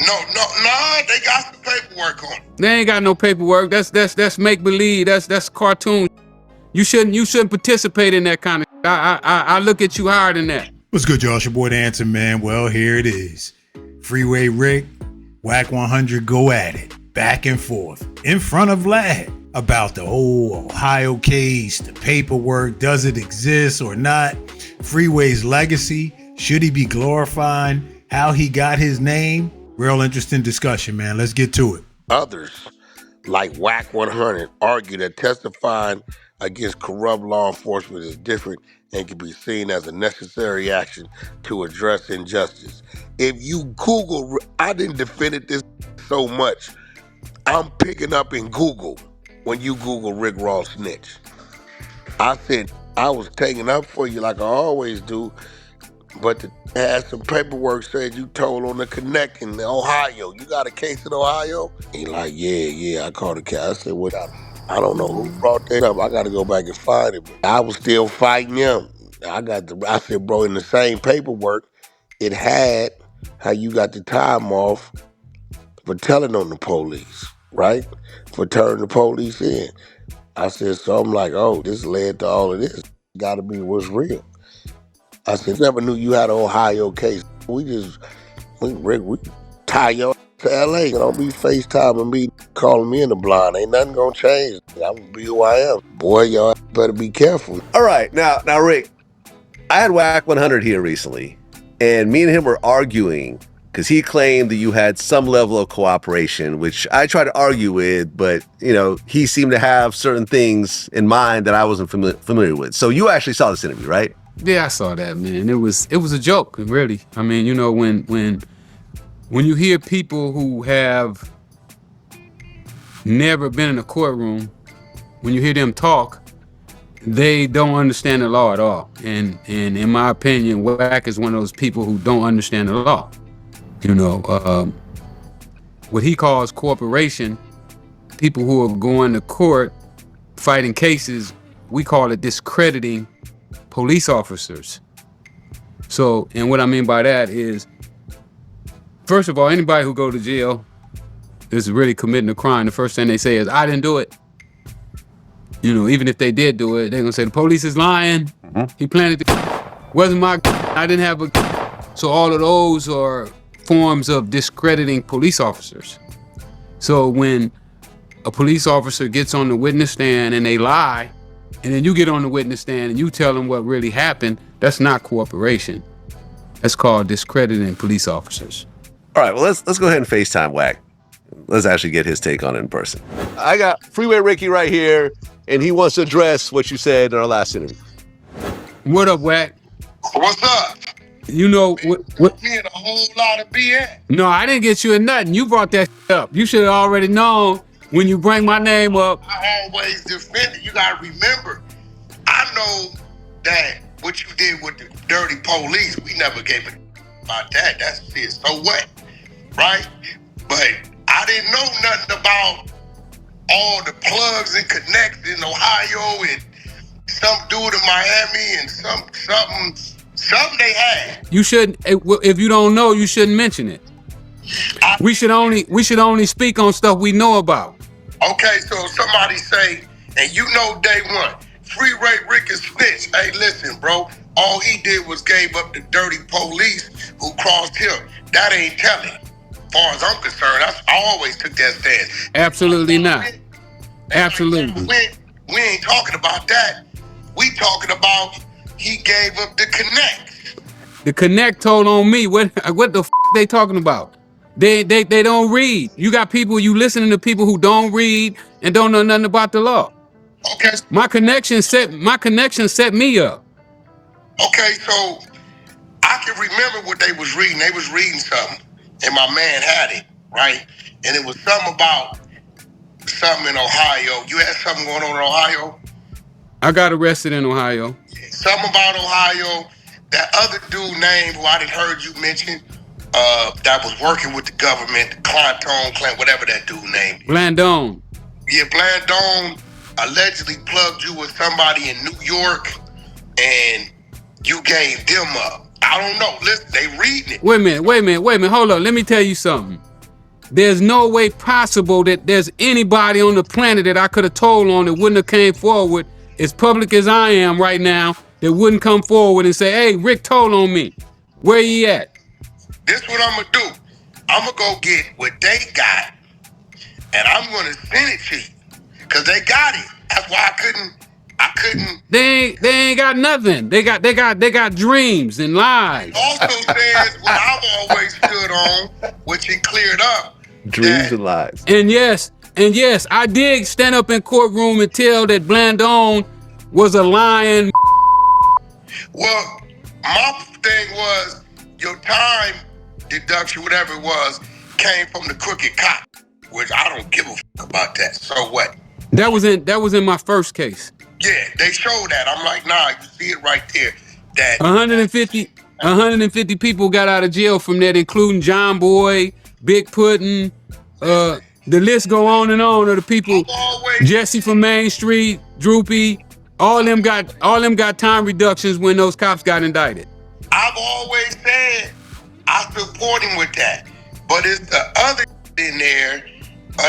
No, they got some paperwork on it. They ain't got no paperwork. That's make believe. That's cartoon. You shouldn't participate in that kind of. I look at you higher than that. What's good, y'all? It's your boy The Answer Man. Well, here it is. Freeway Rick, Wack 100 go at it, back and forth, in front of Vlad, about the whole Ohio case, the paperwork, does it exist or not, Freeway's legacy, should he be glorified, how he got his name. Real interesting discussion, man. Let's get to it. Others, like Wack 100, argue that testifying against corrupt law enforcement is different and can be seen as a necessary action to address injustice. If you Google, I didn't defend this so much. I'm picking up in Google when you Google Rick Ross snitch. I said I was taking up for you like I always do, but the had some paperwork said you told on the connect in Ohio. You got a case in Ohio? He like, yeah, I called the case. I said, what? I don't know who brought that up. I got to go back and find it. But I was still fighting him. I said, bro, in the same paperwork, it had how you got the time off for telling on the police, right? For turning the police in. I said, so I'm like, oh, this led to all of this. Got to be what's real. I said, never knew you had an Ohio case. We tie your to LA. Don't be FaceTiming me, calling me in the blind. Ain't nothing gonna change. I'm gonna be who I am. Boy, y'all better be careful. All right, now, Rick, I had Wack 100 here recently, and me and him were arguing because he claimed that you had some level of cooperation, which I tried to argue with, but he seemed to have certain things in mind that I wasn't familiar with. So you actually saw this interview, right? Yeah, I saw that, man. It was a joke, really. I mean, when you hear people who have never been in a courtroom, when you hear them talk, they don't understand the law at all. And in my opinion, Wack is one of those people who don't understand the law. What he calls cooperation, people who are going to court fighting cases, we call it discrediting police officers. So, and what I mean by that is, first of all, anybody who go to jail is really committing a crime. The first thing they say is, I didn't do it. Even if they did do it, they're gonna say the police is lying. Mm-hmm. He planted wasn't my I didn't have a. So all of those are forms of discrediting police officers. So when a police officer gets on the witness stand and they lie, and then you get on the witness stand and you tell them what really happened, that's not cooperation. That's called discrediting police officers. All right, well, let's go ahead and FaceTime Wack. Let's actually get his take on it in person. I got Freeway Ricky right here, and he wants to address what you said in our last interview. What up, Wack? What's up? What? Me and a whole lot of BS. No, I didn't get you in nothing. You brought that up. You should have already known when you bring my name up. I always defend it. You gotta remember, I know that what you did with the dirty police, we never gave a about that. That's it. So what? Right? But I didn't know nothing about all the plugs and connects in Ohio and some dude in Miami and something they had. You shouldn't. If you don't know, you shouldn't mention it. We should only speak on stuff we know about. Okay, so somebody say, and day one, Freeway Rick is snitch. Hey, listen, bro. All he did was gave up the dirty police who crossed him. That ain't telling. As far as I'm concerned, I always took that stance. Absolutely not. Absolutely. We ain't talking about that. We talking about he gave up the connect. The connect told on me. What the they talking about? They don't read. You got people, you listening to people who don't read and don't know nothing about the law. Okay. My connection set me up. Okay, so I can remember what they was reading. They was reading something, and my man had it, right? And it was something about something in Ohio. You had something going on in Ohio? I got arrested in Ohio. Something about Ohio. That other dude named, who I didn't heard you mention, that was working with the government, Clint, whatever that dude named. Blandone. Yeah, Blandone allegedly plugged you with somebody in New York, and you gave them up. I don't know. Listen, they reading it. Wait a minute. Hold on. Let me tell you something. there's no way possible that there's anybody on the planet that I could have told on that wouldn't have came forward as public as I am right now, that wouldn't come forward and say, hey, Rick told on me. Where he at? This what I'm gonna do. I'm gonna go get what they got, and I'm gonna send it to you, cause they got it. That's why I couldn't. They ain't got nothing. They got dreams and lies. Also says what I've always stood on, which he cleared up. Dreams and lies. And yes, I did stand up in courtroom and tell that Blandon was a lying. Well, my thing was your time deduction, whatever it was, came from the crooked cop, which I don't give a fuck about that. So what? That was in my first case. Yeah, they showed that. I'm like, nah, you see it right there. That 150 people got out of jail from that, including John Boy, Big Puddin', the list go on and on of the people. Jesse from Main Street, Droopy, all them got time reductions when those cops got indicted. I've always said I support him with that, but it's the other in there.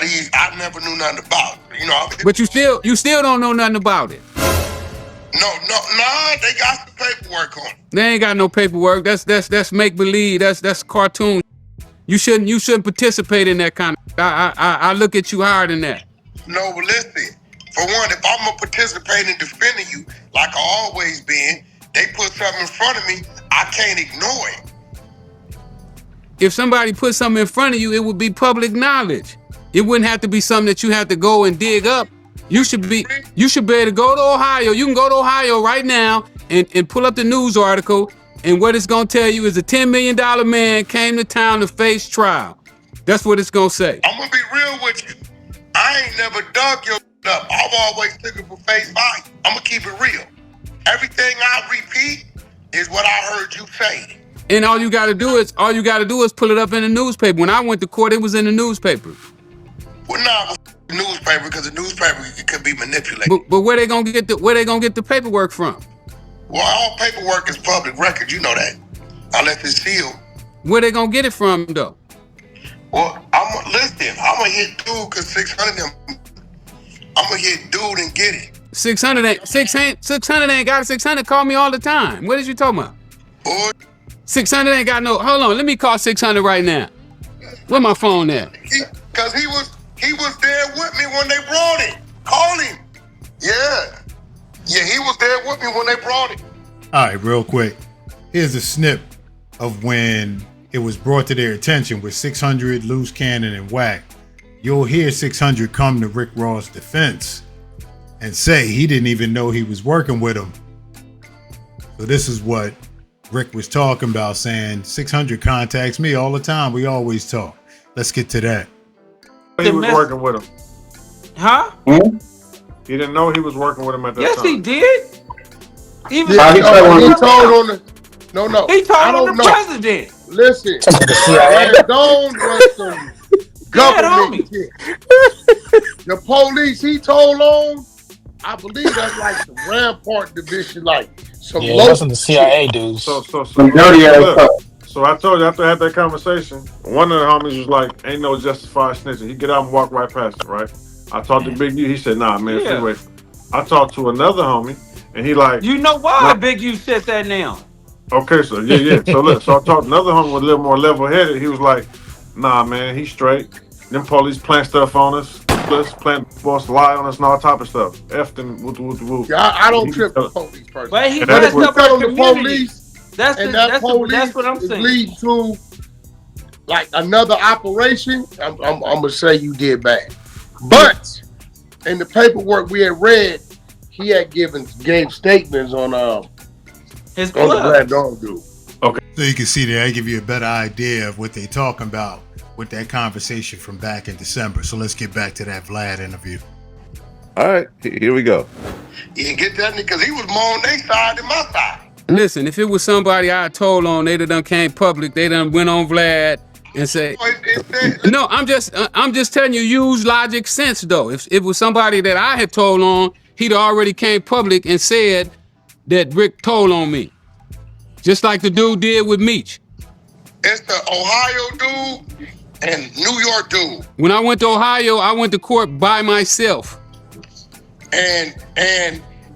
These I never knew nothing about. You know. But you still don't know nothing about it. No, they got some paperwork on it. They ain't got no paperwork. That's make believe. That's cartoon. You shouldn't participate in that kind of. I look at you higher than that. No, but listen. For one, if I'm gonna participate in defending you, like I always been, they put something in front of me, I can't ignore it. If somebody put something in front of you, it would be public knowledge. It wouldn't have to be something that you have to go and dig up. You should be able to go to Ohio. You can go to Ohio right now and pull up the news article, and what it's gonna tell you is a $10 million man came to town to face trial. That's what it's gonna say. I'm gonna be real with you. I ain't never dug your up. I've always took it for face value. I'm gonna keep it real. Everything I repeat is what I heard you say. And all you gotta do is pull it up in the newspaper. When I went to court, it was in the newspaper. Well, nah, the newspaper, because the newspaper could be manipulated. But where they gonna get the paperwork from? Well, all paperwork is public record. You know that, unless it's sealed. Where they gonna get it from, though? Well, I'm gonna hit dude, cause 600 them. I'm gonna hit dude and get it. 600 ain't got it. 600 call me all the time. What is you talking about? Boy. 600 ain't got no. Hold on, let me call 600 right now. Where my phone at? Cause he was there with me when they brought it. Call him. Yeah, he was there with me when they brought it. All right, real quick. Here's a snip of when it was brought to their attention with 600, Loose Cannon, and Wack. You'll hear 600 come to Rick Ross' defense and say he didn't even know he was working with him. So this is what Rick was talking about, saying 600 contacts me all the time. We always talk. Let's get to that. He was working with him. Huh? He didn't know he was working with him at that yes, time. Yes, he did. Even he told on the. No. He told on the president. Listen, Don't was some government shit. The police he told on, I believe that's like the Rampart Division, like some local. That's the CIA dudes. So I told you after I had that conversation, one of the homies was like, "Ain't no justified snitching." He get out and walk right past it, right? I talked to Big U. He said, "Nah, man, stay away." I talked to another homie, and he like, "You know why Big U said that now?" Okay, so yeah. So look, so I talked to another homie with a little more level-headed. He was like, "Nah, man, he's straight. Them police plant stuff on us, plant boss lie on us, and all type of stuff. F them, woo. Yeah, I don't trip the police person. But he messed up our community. That's what I'm saying. Lead to like another operation. I'm gonna say you did bad, but in the paperwork we had read, he had gave statements on his on the Black Dog dude. Okay, so you can see that I give you a better idea of what they talking about with that conversation from back in December. So let's get back to that Vlad interview. All right, here we go. You get that because he was more on their side than my side. Listen, if it was somebody I told on, they done came public, they done went on Vlad and say, no, I'm just telling you, use logic sense though. If it was somebody that I had told on, he'd already came public and said that Rick told on me. Just like the dude did with Meech. It's the Ohio dude and New York dude. When I went to Ohio, I went to court by myself. And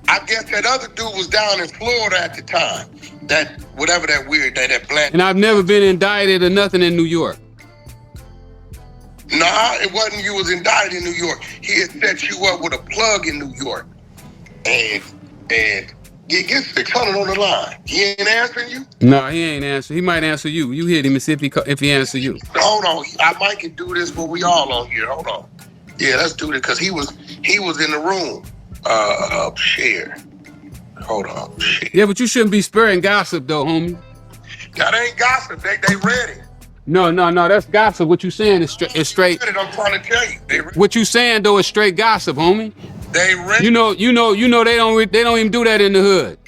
I guess that other dude was down in Florida at the time. That whatever that weird that black. And I've never been indicted or nothing in New York. Nah, it wasn't you was indicted in New York. He had set you up with a plug in New York. And you get 600 on the line. He ain't answering you? No, he ain't answering. He might answer you. You hit him and see if he answer you. Hold on. I might can do this, but we all on here. Hold on. Yeah, let's do this because he was in the room. Share. Hold on. Share. Yeah, but you shouldn't be sparing gossip though, homie. That ain't gossip. They read it. No, that's gossip. What you saying is straight. I'm trying to tell you. What you saying though is straight gossip, homie. They read. You know they don't even do that in the hood.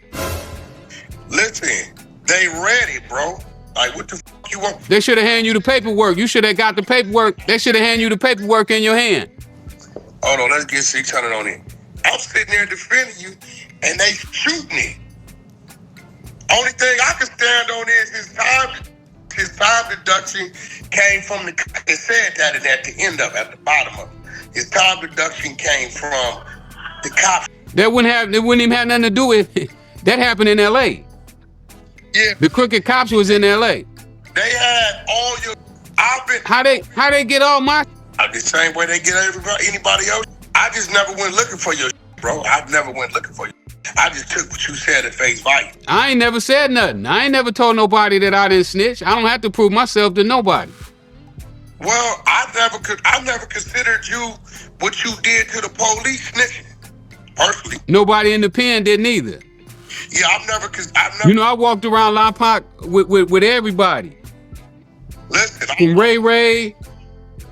Listen, they read it, bro. Like what the fuck you want? They should have handed you the paperwork. You should have got the paperwork. They should have handed you the paperwork in your hand. Hold on, let's get 600 on it. I'm sitting there defending you, and they shooting it. Only thing I can stand on is his time deduction came from it said that at the end of it, at the bottom of it. His time deduction came from the cops. It wouldn't even have nothing to do with it. That happened in L.A. Yeah. The crooked cops was in L.A. They had all your. How they get all my? The same way they get anybody else. I just never went looking for your bro. I never went looking for you. I just took what you said at face value. I ain't never said nothing. I ain't never told nobody that I didn't snitch. I don't have to prove myself to nobody. Well, I never considered you what you did to the police snitching. Personally. Nobody in the pen didn't either. Yeah, I've never. You know, I walked around Lompoc with everybody. Listen, from Ray,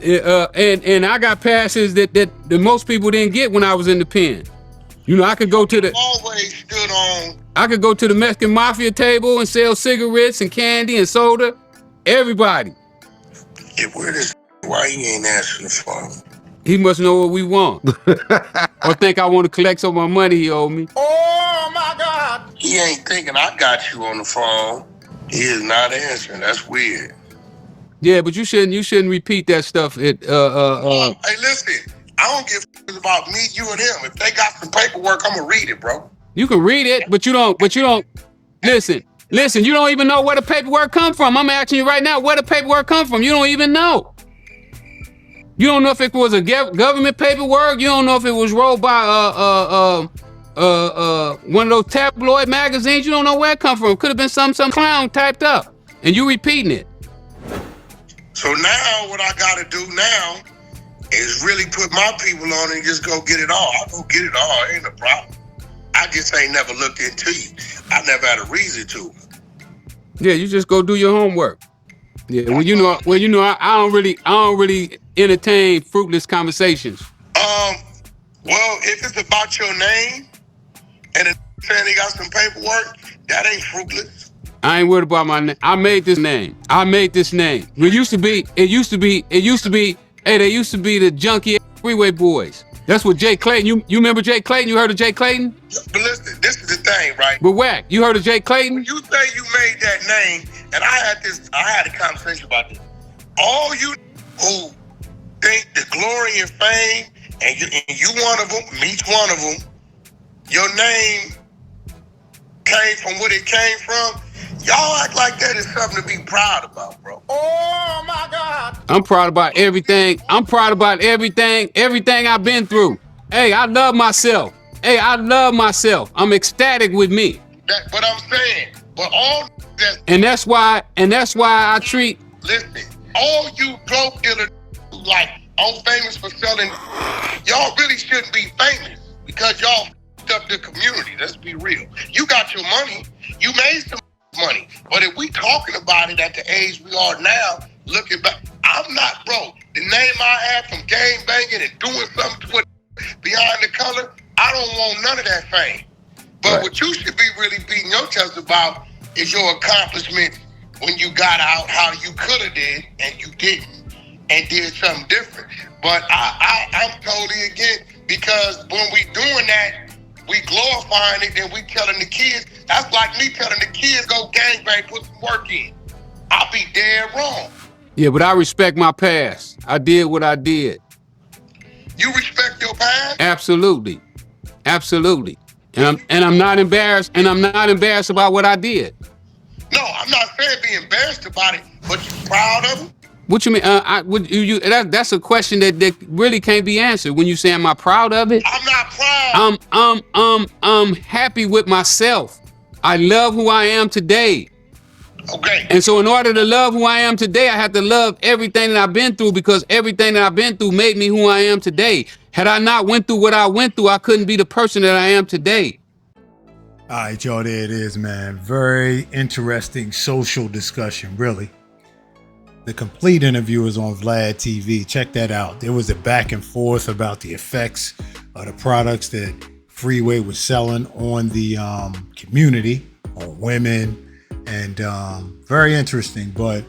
and I got passes that most people didn't get when I was in the pen. You know, I could go to the. Always stood on. I could go to the Mexican mafia table and sell cigarettes and candy and soda. Everybody. Yeah, why he ain't answering the phone? He must know what we want. Or think I want to collect some of my money he owed me. Oh my God! He ain't thinking I got you on the phone. He is not answering. That's weird. Yeah, but you shouldn't repeat that stuff. Hey, listen, I don't give about me, you, and him. If they got some paperwork, I'm gonna read it, bro. You can read it, but you don't. Listen. You don't even know where the paperwork come from. I'm asking you right now, where the paperwork come from? You don't even know. You don't know if it was a government paperwork. You don't know if it was rolled by one of those tabloid magazines. You don't know where it come from. Could have been some clown typed up, and you repeating it. So now what I gotta do now is really put my people on and just go get it all. I'll go get it all. Ain't a problem. I just ain't never looked into you. I never had a reason to. Yeah, you just go do your homework. Yeah, I don't really entertain fruitless conversations. Well, if it's about your name and saying they got some paperwork, that ain't fruitless. I ain't worried about my name. I made this name. It used to be, hey, they used to be the junkie Freeway boys. That's what Jay Clayton, you remember Jay Clayton? You heard of Jay Clayton? But listen, this is the thing, right? But Wack, you heard of Jay Clayton? When you say you made that name, and I had a conversation about this. All you who think the glory and fame, and you one of them, me's one of them, your name came from what it came from, y'all act like that is something to be proud about, bro. Oh my God. I'm proud about everything. Everything I've been through. Hey, I love myself. I'm ecstatic with me. But I'm saying, but all that. And that's why I treat. Listen, all you dope dealer like I'm famous for selling. Y'all really shouldn't be famous because y'all f***ed up the community. Let's be real. You got your money. You made some money. But if we talking about it at the age we are now, looking back, I'm not, bro. The name I had from game banging and doing something to it behind the color, I don't want none of that fame. But right. What you should be really beating your chest about is your accomplishment when you got out, how you could have did and you didn't and did something different. But I'm totally against, because when we doing that, we glorifying it and we telling the kids. That's like me telling the kids go gangbang, put some work in. I'll be dead wrong. Yeah, but I respect my past. I did what I did. You respect your past? Absolutely. Absolutely. And I'm not embarrassed, and I'm not embarrassed about what I did. No, I'm not saying be embarrassed about it, but you proud of it? What you mean? That's a question that really can't be answered. When you say, am I proud of it? I'm not proud. I'm happy with myself. I love who I am today. Okay. And so in order to love who I am today, I have to love everything that I've been through, because everything that I've been through made me who I am today. Had I not went through what I went through, I couldn't be the person that I am today. All right, y'all, there it is, man. Very interesting social discussion, really. The complete interview is on Vlad TV. Check that out. There was a back and forth about the effects of the products that Freeway was selling on the community, on women, and very interesting. But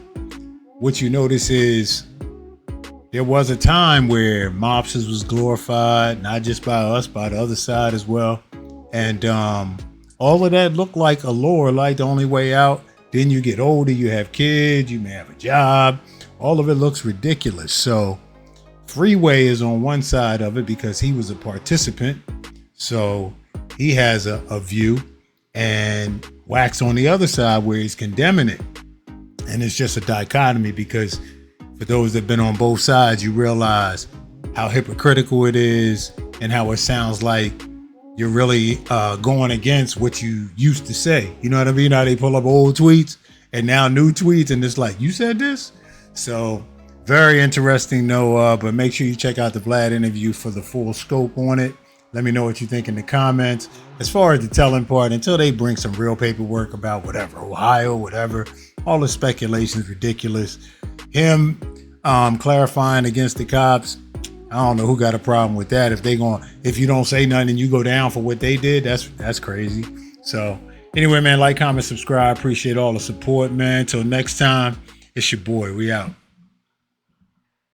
what you notice is there was a time where mobsters was glorified, not just by us, by the other side as well. And all of that looked like allure, like the only way out. Then you get older, you have kids, you may have a job. All of it looks ridiculous. So Freeway is on one side of it because he was a participant. So he has a view, and Wack's on the other side where he's condemning it. And it's just a dichotomy, because for those that have been on both sides, you realize how hypocritical it is and how it sounds like you're really going against what you used to say. You know what I mean? How they pull up old tweets and now new tweets, and it's like, you said this? So very interesting, Noah. But make sure you check out the Vlad interview for the full scope on it. Let me know what you think in the comments. As far as the telling part, until they bring some real paperwork about whatever, Ohio, whatever, all the speculation is ridiculous. Him clarifying against the cops, I don't know who got a problem with that. If you don't say nothing and you go down for what they did, that's crazy. So anyway, man, like, comment, subscribe. Appreciate all the support, man. Till next time, it's your boy. We out.